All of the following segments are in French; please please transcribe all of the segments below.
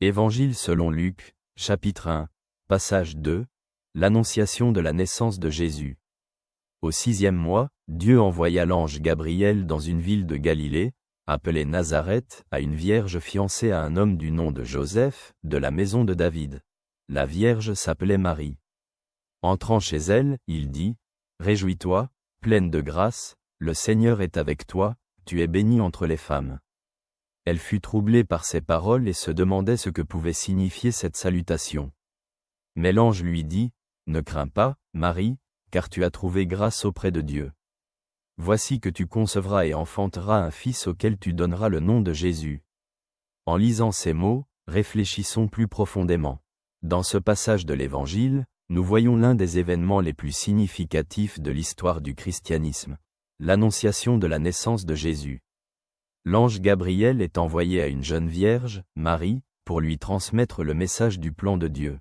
Évangile selon Luc, chapitre 1, passage 2, l'annonciation de la naissance de Jésus. Au 6e mois, Dieu envoya l'ange Gabriel dans une ville de Galilée, appelée Nazareth, à une vierge fiancée à un homme du nom de Joseph, de la maison de David. La vierge s'appelait Marie. Entrant chez elle, il dit, « Réjouis-toi, pleine de grâce, le Seigneur est avec toi, tu es bénie entre les femmes. » Elle fut troublée par ces paroles et se demandait ce que pouvait signifier cette salutation. Mais l'ange lui dit, « Ne crains pas, Marie, car tu as trouvé grâce auprès de Dieu. Voici que tu concevras et enfanteras un fils auquel tu donneras le nom de Jésus. » En lisant ces mots, réfléchissons plus profondément. Dans ce passage de l'Évangile, nous voyons l'un des événements les plus significatifs de l'histoire du christianisme, l'annonciation de la naissance de Jésus. L'ange Gabriel est envoyé à une jeune vierge, Marie, pour lui transmettre le message du plan de Dieu.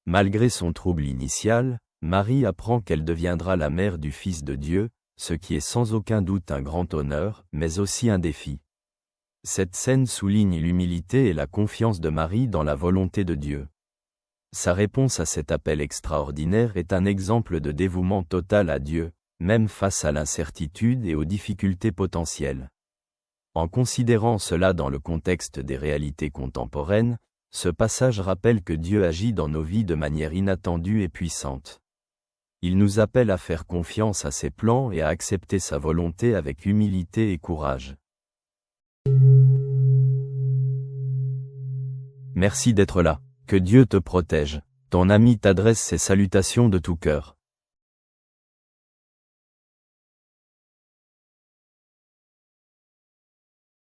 Malgré son trouble initial, Marie apprend qu'elle deviendra la mère du Fils de Dieu, ce qui est sans aucun doute un grand honneur, mais aussi un défi. Cette scène souligne l'humilité et la confiance de Marie dans la volonté de Dieu. Sa réponse à cet appel extraordinaire est un exemple de dévouement total à Dieu, même face à l'incertitude et aux difficultés potentielles. En considérant cela dans le contexte des réalités contemporaines, ce passage rappelle que Dieu agit dans nos vies de manière inattendue et puissante. Il nous appelle à faire confiance à ses plans et à accepter sa volonté avec humilité et courage. Merci d'être là. Que Dieu te protège. Ton ami t'adresse ses salutations de tout cœur.